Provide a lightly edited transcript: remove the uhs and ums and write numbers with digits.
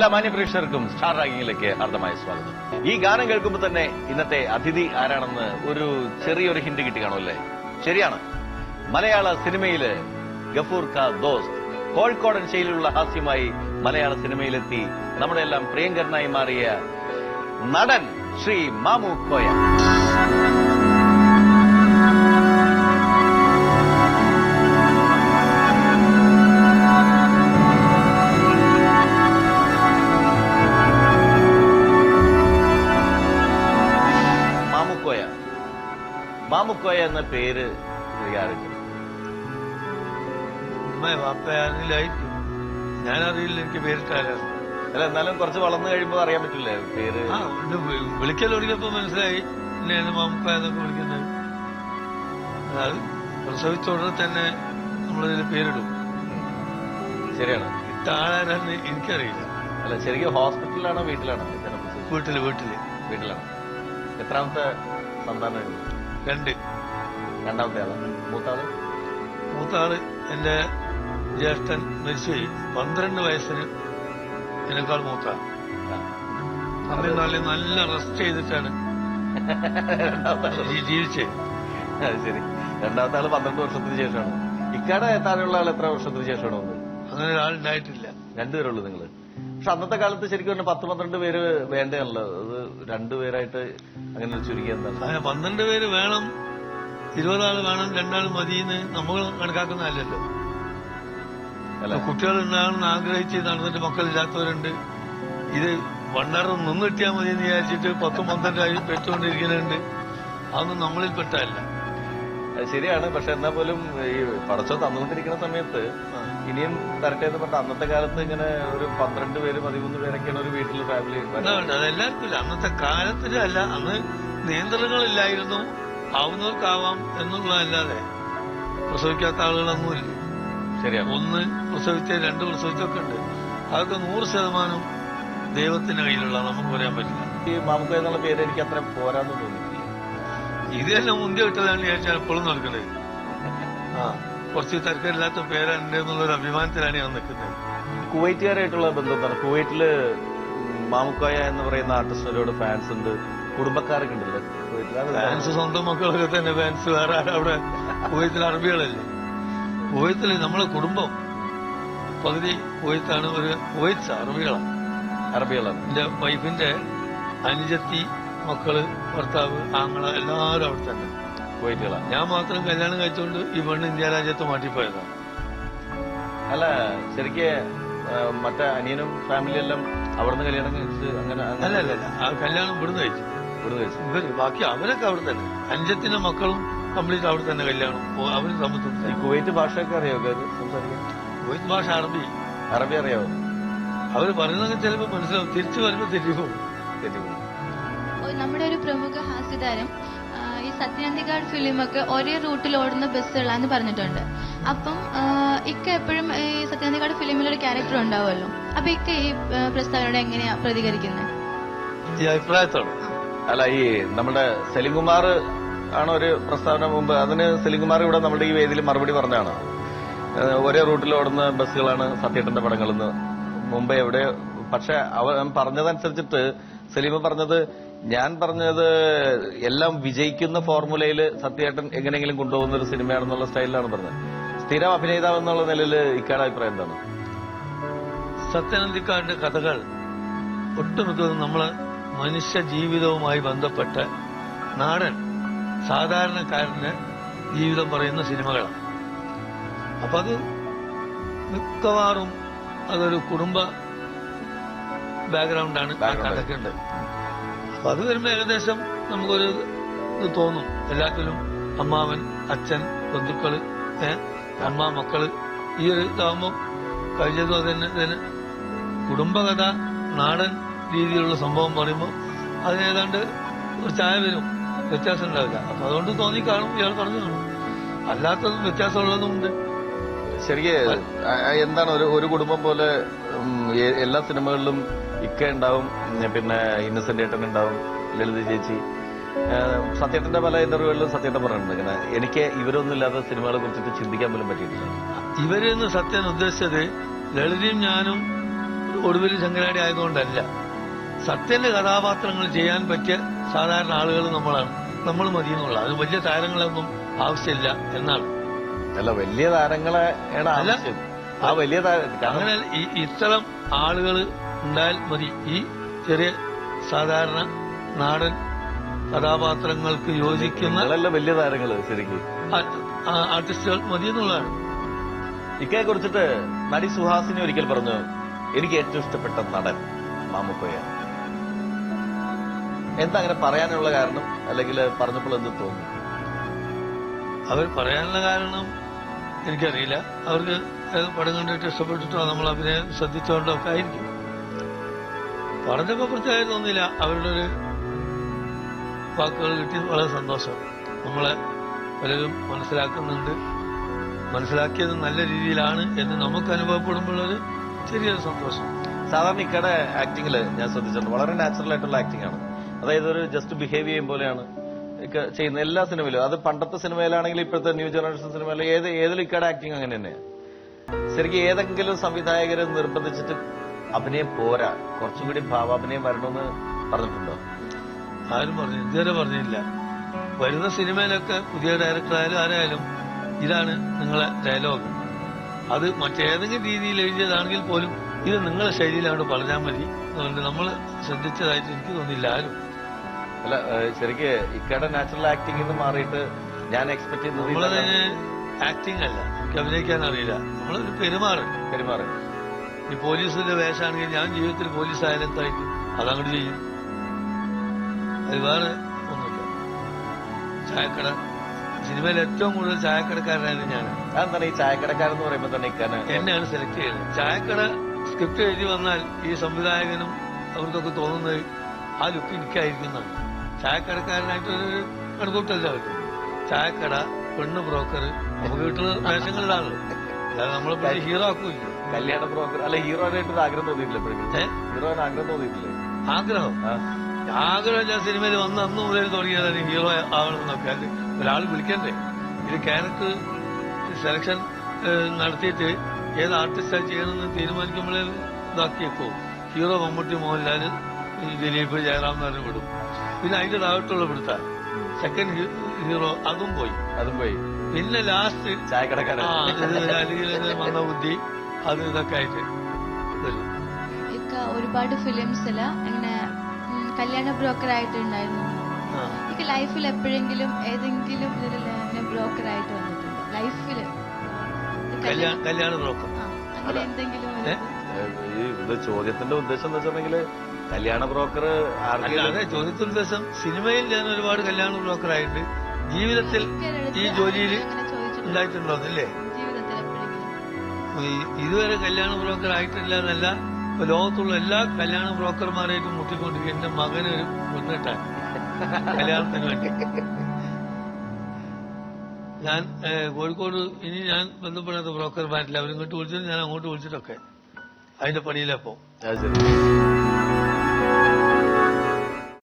എല്ലാ മാന്യപ്രേക്ഷകർക്കും സ്റ്റാർ റാങ്കിങ്ങിലേക്ക് ഹാർദമായ സ്വാഗതം. ഈ ഗാനം കേൾക്കുമ്പോൾ തന്നെ ഇന്നത്തെ അതിഥി ആരാണെന്ന് ഒരു ചെറിയൊരു ഹിന്റ് കിട്ടി കാണുമല്ലേ? ശരിയാണ്, മലയാള സിനിമയില് ഗഫൂർ കാ ദോസ്ത് കോഴിക്കോടൻ ശൈലിയിലുള്ള ഹാസ്യമായി മലയാള സിനിമയിലെത്തി നമ്മുടെ എല്ലാം പ്രിയങ്കരനായി മാറിയ നടൻ ശ്രീ മാമു കോയ. മാമുക്കോയ എന്ന പേര് അറിയാറില്ല. വാപ്പയാണെങ്കിലായിരിക്കും, ഞാനറിയില്ല, എനിക്ക് പേരിട്ടാലും. അല്ല, എന്നാലും കുറച്ച് വളർന്നു കഴിയുമ്പോൾ അറിയാൻ പറ്റില്ലേ പേര്? വിളിക്കൽ തുടങ്ങിയപ്പോ മനസ്സിലായി എന്നെയാണ് മാമുക്കോയ എന്നൊക്കെ വിളിക്കുന്നത്. അത് പ്രസവിച്ച ഉടനെ തന്നെ നമ്മളിതിൽ പേരിടും. ശരിയാണ്. ഇട്ട ആളാരാന്ന് എനിക്കറിയില്ല. അല്ല, ശരിക്കും ഹോസ്പിറ്റലിലാണോ വീട്ടിലാണോ? വീട്ടിലാണ്. എത്രാമത്തെ സന്താനം? രണ്ടാമത്തെ ആളാണ്. മൂത്താള് എന്റെ ജ്യേഷ്ഠൻ മരിച്ചുപോയി. 12 വയസ്സിന് എന്നെക്കാൾ മൂത്താണ്. തമിഴ്നാട്ടിൽ നല്ല റെസ്റ്റ് ചെയ്തിട്ടാണ് ജീവിച്ചത്. ശരി, രണ്ടാമത്തെ ആള് 12 വർഷത്തിന് ശേഷമാണ്. ഇക്കാടെ താഴെയുള്ള ആൾ എത്ര വർഷത്തിന് ശേഷമാണ് വന്നത്? അങ്ങനെ ഒരാളുണ്ടായിട്ടില്ല. രണ്ടുപേരുള്ളൂ നിങ്ങള്. പക്ഷെ അന്നത്തെ കാലത്ത് ശരിക്കും 10-12 പേര് വേണ്ടതല്ലോ, അത് 2 പേരായിട്ട് അങ്ങനെ ചുരുക്കി എന്താണ്? 12 പേര് വേണം, 20 ആള് വേണം, 2 ആൾ മതിയെന്ന് നമ്മൾ കണക്കാക്കുന്നതല്ലല്ലോ. കുട്ടികൾ ഉണ്ടാകണമെന്ന് ആഗ്രഹിച്ച് നടന്നിട്ട് മക്കളില്ലാത്തവരുണ്ട്. ഇത് വണ്ണാറ് നിന്ന് കിട്ടിയാൽ മതി എന്ന് വിചാരിച്ചിട്ട് 10-12 ആയി പെട്ടുകൊണ്ടിരിക്കുന്നുണ്ട്. അതൊന്നും നമ്മളിൽ പെട്ടതല്ല. ശരിയാണ്. പക്ഷെ എന്നാൽ പോലും ഈ പടച്ചോ തന്നുകൊണ്ടിരിക്കുന്ന സമയത്ത് ഇനിയും തരട്ടെ എന്ന് പറഞ്ഞ അന്നത്തെ കാലത്ത് ഇങ്ങനെ ഒരു 12 പേര് 13 പേരൊക്കെയാണ് ഒരു വീട്ടിൽ ഫാമിലി. അതെല്ലാവർക്കും ഇല്ല. അന്നത്തെ കാലത്തിലല്ല, അന്ന് നിയന്ത്രണങ്ങളില്ലായിരുന്നു. ആവുന്നവർക്കാവാം എന്നുള്ളതല്ലാതെ പ്രസവിക്കാത്ത ആളുകളൊന്നുമില്ല. ശരിയാണ്. 1 പ്രസവിച്ച 2 പ്രസവിച്ചൊക്കെ ഉണ്ട്. അതൊക്കെ 100% ദൈവത്തിന്റെ കയ്യിലുള്ള, നമുക്ക് പറയാൻ പറ്റില്ല. ഈ മാമുക്ക എന്നുള്ള പേര് എനിക്ക് അത്ര പോരാന്ന് തോന്നിയിട്ടില്ല. ഇത് തന്നെ മുന്തിയ വിട്ടതാണ് വിചാരിച്ചാൽ എപ്പോഴും നടക്കുന്നത്. കുറച്ച് തർക്കമില്ലാത്ത പേരുണ്ട് എന്നുള്ളൊരു അഭിമാനത്തിലാണ് ഞാൻ നിൽക്കുന്നത്. കുവൈറ്റുകാരായിട്ടുള്ള ബന്ധം എന്താണ്? കുവൈറ്റില് മാമുക്കോയ എന്ന് പറയുന്ന ആർട്ടിസ്റ്റിനോട് ഫാൻസ് ഉണ്ട്, കുടുംബക്കാരൊക്കെ ഉണ്ടല്ലോ കുവൈറ്റിൽ. ഫാൻസ് സ്വന്തം മക്കളൊക്കെ തന്നെ ഫാൻസ്. വേറെ അവിടെ കുവൈത്തിൽ അറബികളല്ലേ. കുവൈത്തിൽ നമ്മളെ കുടുംബം പകുതി കുവൈത്താണ്. ഒരു കുവൈറ്റ്സ് അറബികളാണ്. എന്റെ വൈഫിന്റെ അനുജത്തി, മക്കള്, ഭർത്താവ്, ആങ്ങള എല്ലാവരും അവിടെ തന്നെ കുവൈറ്റുകളാണ്. ഞാൻ മാത്രം കല്യാണം കഴിച്ചുകൊണ്ട് ഈ പെണ്ണ് ഇന്ത്യ രാജ്യത്ത് മാറ്റിപ്പോയതാണ്. അല്ല, ശരിക്ക് മറ്റേ അനിയനും ഫാമിലിയെല്ലാം അവിടുന്ന് കല്യാണം കഴിച്ച് അങ്ങനെ? അല്ല, ആ കല്യാണം ഇവിടുന്ന് കഴിച്ചു. ഇവര് ബാക്കി അവരൊക്കെ അവിടെ തന്നെ. അനുജത്തിന്റെ മക്കളും കംപ്ലീറ്റ് അവിടെ തന്നെ കല്യാണം. അവര് തമ്മിൽ ഈ കുവൈറ്റ് ഭാഷയൊക്കെ അറിയാവോ സംസാരിക്കാൻ? കുവൈറ്റ് ഭാഷ അറബി അറിയാവോ? അവര് പറയുന്നതൊക്കെ ചിലപ്പോ മനസ്സിലാവും, തിരിച്ചു വരുമ്പോ തെറ്റിപ്പോകും. നമ്മുടെ ഒരു പ്രമുഖ ഹാസ്യതാരം ഈ സത്യനന്ദിക്കാട് ഫിലിമൊക്കെ ഒരേ റൂട്ടിൽ ഓടുന്ന ബസ്സുകളാന്ന് പറഞ്ഞിട്ടുണ്ട്. അപ്പം ഇക്ക എപ്പോഴും ഈ സത്യനന്ദിക്കാട് ഫിലിമിലൊരു ക്യാരക്ടർ ഉണ്ടാവുമല്ലോ. അപ്പൊ ഇക്ക ഈ പ്രസ്താവനയോട് എങ്ങനെയാ പ്രതികരിക്കുന്നത്? ഈ അഭിപ്രായത്തോട് അല്ല, ഈ നമ്മുടെ സെലിംകുമാർ ആണ് ഒരു പ്രസ്താവന മുമ്പ്. അതിന് സെലിംകുമാർ ഇവിടെ നമ്മുടെ ഈ വേദിയിൽ മറുപടി പറഞ്ഞാണ്. ഒരേ റൂട്ടിൽ ഓടുന്ന ബസ്സുകളാണ് സത്യേട്ടന്റെ പടങ്ങളെന്ന് മുമ്പ് എവിടെ. പക്ഷെ അവൻ പറഞ്ഞതനുസരിച്ചിട്ട് സലീമ പറഞ്ഞത്, ഞാൻ പറഞ്ഞത് എല്ലാം വിജയിക്കുന്ന ഫോർമുലയിൽ സത്യേട്ടൻ എങ്ങനെയെങ്കിലും കൊണ്ടുപോകുന്ന ഒരു സിനിമയാണെന്നുള്ള സ്റ്റൈലിലാണ് പറഞ്ഞത്. സ്ഥിരം അഭിനേതാവ് എന്നുള്ള നിലയിൽ ഇക്കാടെ അഭിപ്രായം എന്താണ്? സത്യനന്ദിക്കാടിന്റെ കഥകൾ ഒട്ടുമിക്കതും നമ്മളെ മനുഷ്യ ജീവിതവുമായി ബന്ധപ്പെട്ട നാടൻ സാധാരണക്കാരന്റെ ജീവിതം പറയുന്ന സിനിമകളാണ്. അപ്പൊ അത് മിക്കവാറും അതൊരു കുടുംബ ബാക്ക്ഗ്രൗണ്ടാണ് കഥയ്ക്ക് ഉണ്ട്. അപ്പൊ അത് വരുമ്പോ ഏകദേശം നമുക്കൊരു ഇത് തോന്നും. എല്ലാത്തിലും അമ്മാവൻ, അച്ഛൻ, ബന്ധുക്കള്, അമ്മ, മക്കള്, ഈ ഒരു ഇതാവുമ്പോ കഴിഞ്ഞതും അതന്നെ കുടുംബകഥ നാടൻ രീതിയിലുള്ള സംഭവം പറയുമ്പോൾ അതിനേതാണ്ട് ഒരു ചായ വരും, വ്യത്യാസം ഉണ്ടാവില്ല. അപ്പൊ അതുകൊണ്ട് തോന്നി കാണും, ഇയാൾ പറഞ്ഞു കാണും. അല്ലാത്തതും വ്യത്യാസമുള്ളതും ഉണ്ട്. ശരിക്കും എന്താണ് ഒരു കുടുംബം പോലെ എല്ലാ സിനിമകളിലും ഇക്ക ഉണ്ടാവും, പിന്നെ ഇന്നസെന്റ് ഏട്ടൻ ഉണ്ടാവും, ലളിത ചേച്ചി. സത്യേട്ടന്റെ പല ഇന്റർവ്യൂകളിലും സത്യേട്ടൻ പറഞ്ഞിട്ടുണ്ട് ഇങ്ങനെ, എനിക്ക് ഇവരൊന്നും ഇല്ലാത്ത സിനിമകളെ കുറിച്ചിട്ട് ചിന്തിക്കാൻ പോലും പറ്റിയിട്ടില്ല. ഇവരെന്ന് സത്യൻ ഉദ്ദേശിച്ചത് ലളിതയും ഞാനും ഒടുവിൽ ശങ്കരാടി ആയതുകൊണ്ടല്ല. സത്യന്റെ കഥാപാത്രങ്ങൾ ചെയ്യാൻ പറ്റിയ സാധാരണ ആളുകൾ നമ്മളാണ്, നമ്മൾ മതിയെന്നുള്ള. അത് വലിയ താരങ്ങളൊന്നും ആവശ്യമില്ല എന്നാണ്. അല്ല, വലിയ താരങ്ങളെ ആവശ്യം. ആ വലിയ അങ്ങനെ ഇത്തരം ആളുകൾ ഉണ്ടായാൽ മതി. ഈ ചെറിയ സാധാരണ നാടൻ കഥാപാത്രങ്ങൾക്ക് യോജിക്കുന്ന വലിയ താരങ്ങള് ശരിക്കും ആർട്ടിസ്റ്റുകൾ മതി എന്നുള്ളതാണ്. ഇക്കയെ കുറിച്ചിട്ട് നടി സുഹാസിനി ഒരിക്കൽ പറഞ്ഞു, എനിക്ക് ഏറ്റവും ഇഷ്ടപ്പെട്ട നടൻ മാമുക്കോയ. എന്താ അങ്ങനെ പറയാനുള്ള കാരണം? അല്ലെങ്കിൽ പറഞ്ഞപ്പോൾ എന്ത് തോന്നുന്നു? അവർ പറയാനുള്ള കാരണം എനിക്കറിയില്ല. അവർക്ക് പടം കണ്ടിട്ട് ഇഷ്ടപ്പെട്ടിട്ടോ നമ്മൾ അഭിനയം ശ്രദ്ധിച്ചോണ്ടോ ഒക്കെ ആയിരിക്കും. പറഞ്ഞപ്പോ പ്രത്യേകത തോന്നിയില്ല. അവരുടെ ഒരു വാക്കുകൾ കിട്ടി വളരെ സന്തോഷം. നമ്മളെ പലരും മനസ്സിലാക്കുന്നുണ്ട്, മനസ്സിലാക്കിയത് നല്ല രീതിയിലാണ് എന്ന് നമുക്ക് അനുഭവപ്പെടുമ്പോഴൊരു ചെറിയൊരു സന്തോഷം. സാധാരണ ഇക്കടെ ആക്ടിങ്ങില് ഞാൻ ശ്രദ്ധിച്ചിട്ടുണ്ട്, വളരെ നാച്ചുറൽ ആയിട്ടുള്ള ആക്ടിംഗ് ആണ്. അതായത് ഒരു ജസ്റ്റ് ബിഹേവ് ചെയ്യും പോലെയാണ് ചെയ്യുന്ന എല്ലാ സിനിമയിലും. അത് പണ്ടത്തെ സിനിമയിലാണെങ്കിൽ ഇപ്പോഴത്തെ ന്യൂ ജനറേഷൻ സിനിമയിൽ ഏതിലും ഇക്കടെ ആക്ടിങ് അങ്ങനെ തന്നെയാണ്. ശരിക്കും ഏതെങ്കിലും സംവിധായകരെ നിർബന്ധിച്ചിട്ട് അഭിനയം പോരാ, കുറച്ചുകൂടി ഭാവാഭിനയം വരണമെന്ന് പറഞ്ഞിട്ടുണ്ടോ? ആരും പറഞ്ഞു, ഇതുവരെ പറഞ്ഞില്ല. വരുന്ന സിനിമയിലൊക്കെ പുതിയ ഡയറക്ടറായാലും ആരായാലും ഇതാണ് നിങ്ങളെ ഡയലോഗ്. അത് മറ്റേതെങ്കിലും രീതിയിൽ എഴുതിയതാണെങ്കിൽ പോലും ഇത് നിങ്ങളെ ശൈലിയിലാണ് പറഞ്ഞാൽ മതി. അതുകൊണ്ട് നമ്മൾ ശ്രദ്ധിച്ചതായിട്ട് എനിക്ക് തോന്നിയില്ല ആരും. അല്ല, ശരിക്ക് ഇക്കടെ നാച്ചുറൽ ആക്ടിംഗ് എന്ന് മാറിയിട്ട് ഞാൻ എക്സ്പെക്ട് ചെയ്യുന്നത് നമ്മളതിന് ആക്ടിംഗ് അല്ല, എനിക്ക് അഭിനയിക്കാൻ അറിയില്ല. നമ്മളൊരു പെരുമാറും. ഈ പോലീസിന്റെ വേഷമാണെങ്കിൽ ഞാൻ ജീവിതത്തിൽ പോലീസ് ആയാലും എന്തായിരിക്കും അതങ്ങോട്ട് ചെയ്യും. അത് വേറെ ഒന്നുമില്ല. ചായക്കട സിനിമയിൽ ഏറ്റവും കൂടുതൽ ചായക്കടക്കാരനായാലും ഞാൻ. അതെന്താണ് ഈ ചായക്കടക്കാരെന്ന് പറയുമ്പോൾ തന്നെ എന്നെയാണ് സെലക്ട് ചെയ്യുന്നത്. ചായക്കട സ്ക്രിപ്റ്റ് എഴുതി വന്നാൽ ഈ സംവിധായകനും അവർക്കൊക്കെ തോന്നുന്നത് ആ ലുക്ക് എനിക്കായിരിക്കുന്നതാണ്. ചായക്കടക്കാരനായിട്ടൊരു കണക്കൂട്ടല്ല അവർക്ക്. ചായക്കട, പെണ്ണ് ബ്രോക്കർ, നമുക്ക് കിട്ടുന്ന വേഷങ്ങളിലാണല്ലോ. അല്ലാതെ നമ്മളെ ഹീറോ ആക്കൂല്ല. കല്യാണ ബ്രോക്കർ അല്ല, ഹീറോനായിട്ടൊരു ആഗ്രഹം തോന്നിയിട്ടില്ല എപ്പോഴെങ്കിലും? ഹീറോയിന് ആഗ്രഹം തോന്നിയിട്ടില്ലേ? ആഗ്രഹം ഞാൻ സിനിമയിൽ വന്ന് അന്ന് മുതൽ തുടങ്ങിയതാണ് ഹീറോ ആവണമെന്നൊക്കെ. അത് ഒരാൾ വിളിക്കണ്ടേ? ഇത് ക്യാരക്ടർ സെലക്ഷൻ നടത്തിയിട്ട് ഏത് ആർട്ടിസ്റ്റാ ചെയ്യണമെന്ന് തീരുമാനിക്കുമ്പോഴേ ഇതാക്കിയേക്കോ. ഹീറോ മമ്മൂട്ടി, മോഹൻലാല്, ദിലീപ്, ജയറാം എന്ന് പറഞ്ഞ് വിടും. പിന്നെ അതിന്റെ താഴത്തുള്ള വിടുത്താൻ സെക്കൻഡ് ഹീറോ അതും പോയി. പിന്നെ ലാസ്റ്റ് ചായക്കടക്കാരൻ അല്ലെങ്കിൽ മന്ദബുദ്ധി അത് ഇതൊക്കെ ആയിട്ട് വരും. ഒരുപാട് ഫിലിംസില് ഇങ്ങനെ കല്യാണ ബ്രോക്കർ ആയിട്ടുണ്ടായിരുന്നു. ലൈഫിൽ എപ്പോഴെങ്കിലും ഏതെങ്കിലും ബ്രോക്കർ ആയിട്ട് വന്നിട്ടുണ്ട് ലൈഫില്? കല്യാണ ബ്രോക്കർ അങ്ങനെ എന്തെങ്കിലും? ഇത് ചോദ്യത്തിന്റെ ഉദ്ദേശം എന്ന് വെച്ചിട്ടുണ്ടെങ്കിൽ കല്യാണ ബ്രോക്കർ അതെ. ചോദ്യത്തിന്റെ ഉദ്ദേശം സിനിമയിൽ ഞാൻ ഒരുപാട് കല്യാണ ബ്രോക്കറായിട്ട് ജീവിതത്തിൽ ഈ ജോലിയിൽ ഉണ്ടായിട്ടുണ്ടോന്നല്ലേ? ഇതുവരെ കല്യാണ ബ്രോക്കർ ആയിട്ടില്ല എന്നല്ല, ഇപ്പൊ ലോകത്തുള്ള എല്ലാ കല്യാണ ബ്രോക്കർമാരായിട്ടും മുട്ടിക്കൊണ്ടിരിക്കുക. എന്റെ മകനൊരു മുന്നിട്ടാൻ കല്യാണത്തിന് വേണ്ടി. ഞാൻ കോഴിക്കോട് ഇനി ഞാൻ ബന്ധപ്പെടാത്ത ബ്രോക്കർമാരില്ല. അവരിങ്ങോട്ട് വിളിച്ചിട്ട് ഞാൻ അങ്ങോട്ട് വിളിച്ചിട്ടൊക്കെ അതിന്റെ പണിയിലപ്പോ.